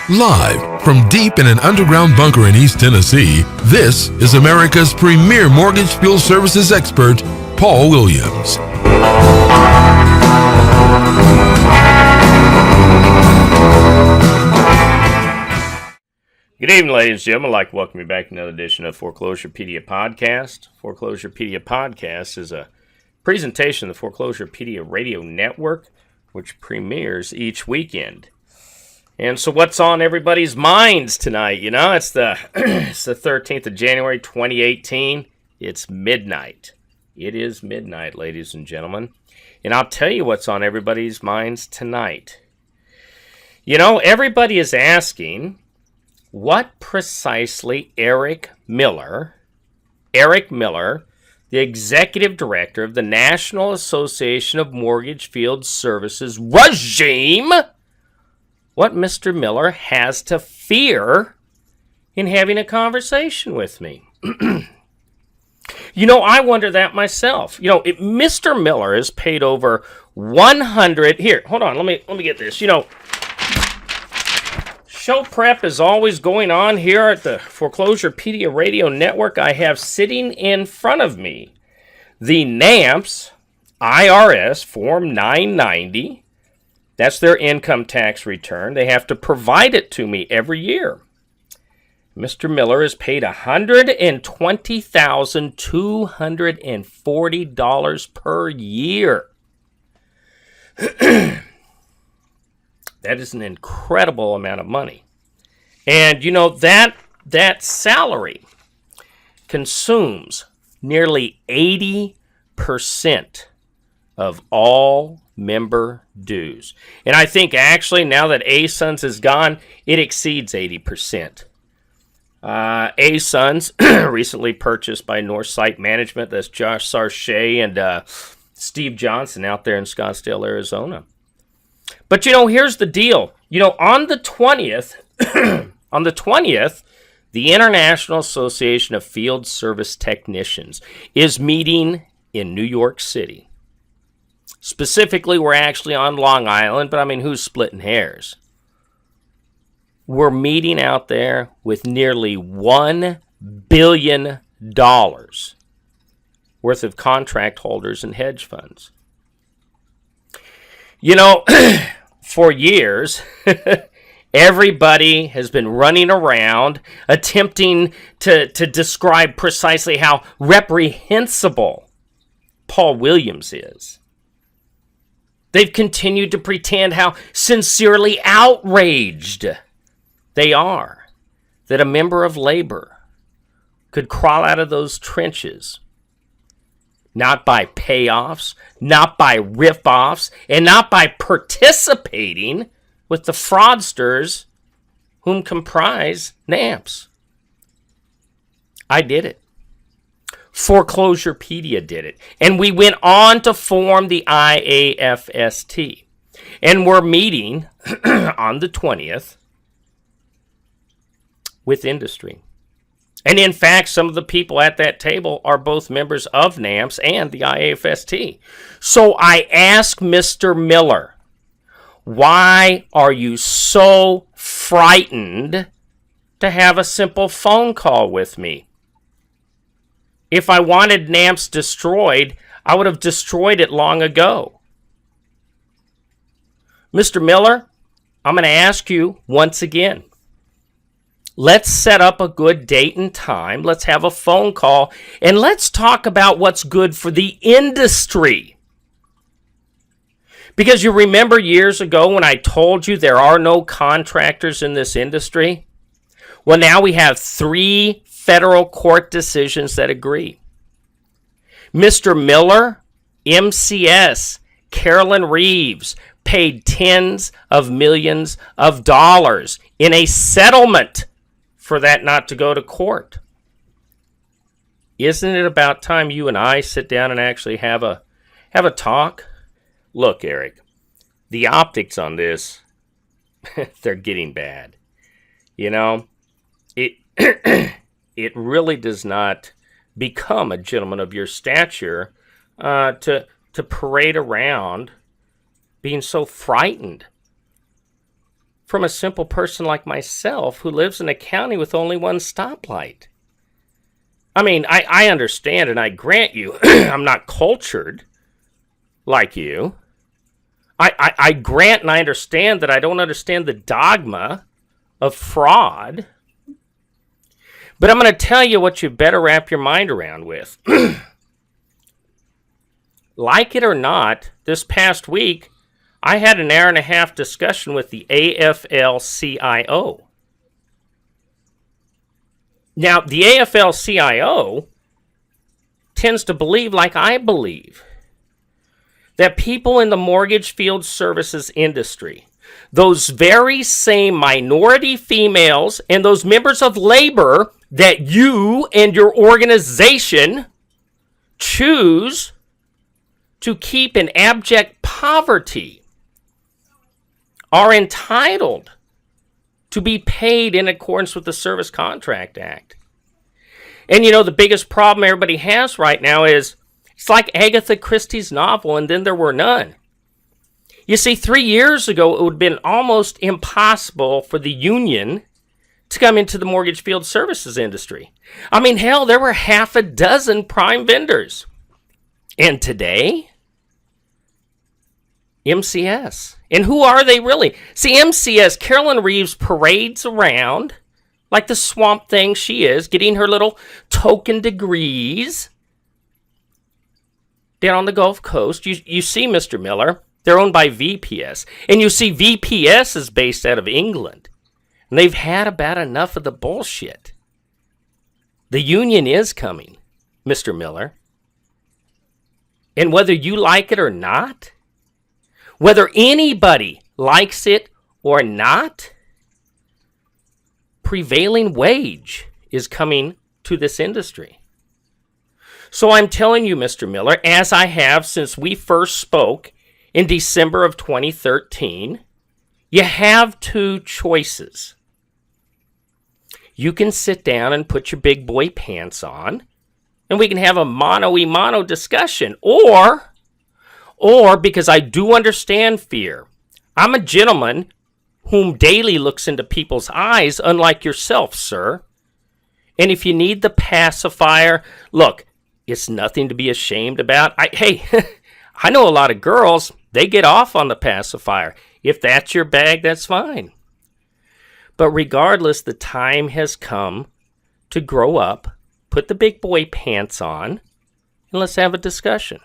Live from deep in an underground bunker in East Tennessee, this is America's premier mortgage fuel services expert, Paul Williams. Good evening, ladies and gentlemen. I'd like to welcome you back to another edition of Foreclosurepedia Podcast. Foreclosurepedia Podcast is a presentation of the Foreclosurepedia Radio Network, which premieres each weekend. And so what's on everybody's minds tonight? You know, it's the 13th of January, 2018. It's midnight. It is midnight, ladies and gentlemen. And I'll tell you what's on everybody's minds tonight. You know, everybody is asking what precisely Eric Miller, the executive director of the National Association of Mortgage Field Services regime, what Mr. Miller has to fear in having a conversation with me. You know, I wonder that myself. You know, if Mr. Miller is paid over 100... Here, hold on, let me get this. You know, show prep is always going on here at the Foreclosurepedia Radio Network. I have sitting in front of me the NAMPS IRS Form 990. That's their income tax return. They have to provide it to me every year. Mr. Miller is paid $120,240 per year. That is an incredible amount of money. And, you know, that salary consumes nearly 80% of all member dues. And I think actually now that A-Sons is gone, it exceeds 80%. A-Sons, recently purchased by Northsight Management. That's Josh Sarche and Steve Johnson out there in Scottsdale, Arizona. But, you know, here's the deal. You know, on the 20th, the International Association of Field Service Technicians is meeting in New York City. Specifically, we're actually on Long Island, but I mean, who's splitting hairs? We're meeting out there with nearly $1 billion worth of contract holders and hedge funds. You know, for years, everybody has been running around attempting to describe precisely how reprehensible Paul Williams is. They've continued to pretend how sincerely outraged they are that a member of labor could crawl out of those trenches, not by payoffs, not by rip-offs, and not by participating with the fraudsters whom comprise NAMPS. I did it. Foreclosurepedia did it. And we went on to form the IAFST. And we're meeting on the 20th with industry. And in fact, some of the people at that table are both members of NAMPS and the IAFST. So I asked Mr. Miller, why are you so frightened to have a simple phone call with me? If I wanted NAMPS destroyed, I would have destroyed it long ago. Mr. Miller, I'm going to ask you once again. Let's set up a good date and time. Let's have a phone call. And let's talk about what's good for the industry. Because you remember years ago when I told you there are no contractors in this industry? Well, now we have 3 federal court decisions that agree. Mr. Miller, MCS, Carolyn Reeves paid tens of millions of dollars in a settlement for that not to go to court. Isn't it about time you and I sit down and actually have a talk? Look, Eric, the optics on this, they're getting bad. You know, it really does not become a gentleman of your stature to parade around being so frightened from a simple person like myself who lives in a county with only one stoplight. I mean, I understand and I grant you, I'm not cultured like you. I grant and I understand that I don't understand the dogma of fraud. But I'm going to tell you what you better wrap your mind around with. Like it or not, this past week, I had an hour and a half discussion with the AFL-CIO. Now, the AFL-CIO tends to believe, like I believe, that people in the mortgage field services industry, those very same minority females and those members of labor that you and your organization choose to keep in abject poverty, are entitled to be paid in accordance with the Service Contract Act. And you know, the biggest problem everybody has right now is it's like Agatha Christie's novel, And Then There Were None. You see, 3 years ago, it would have been almost impossible for the union to come into the mortgage field services industry. I mean, hell, there were half a dozen prime vendors. And today, MCS. And who are they really? See, MCS, Carolyn Reeves parades around like the swamp thing she is, getting her little token degrees down on the Gulf Coast. You see, Mr. Miller, they're owned by VPS. And you see, VPS is based out of England. And they've had about enough of the bullshit. The union is coming, Mr. Miller. And whether you like it or not, whether anybody likes it or not, prevailing wage is coming to this industry. So I'm telling you, Mr. Miller, as I have since we first spoke in December of 2013, you have two choices. You can sit down and put your big boy pants on, and we can have a mano-a-mano discussion. Or because I do understand fear, I'm a gentleman whom daily looks into people's eyes, unlike yourself, sir. And if you need the pacifier, look, it's nothing to be ashamed about. I know a lot of girls, they get off on the pacifier. If that's your bag, that's fine. But regardless, the time has come to grow up, put the big boy pants on, and let's have a discussion.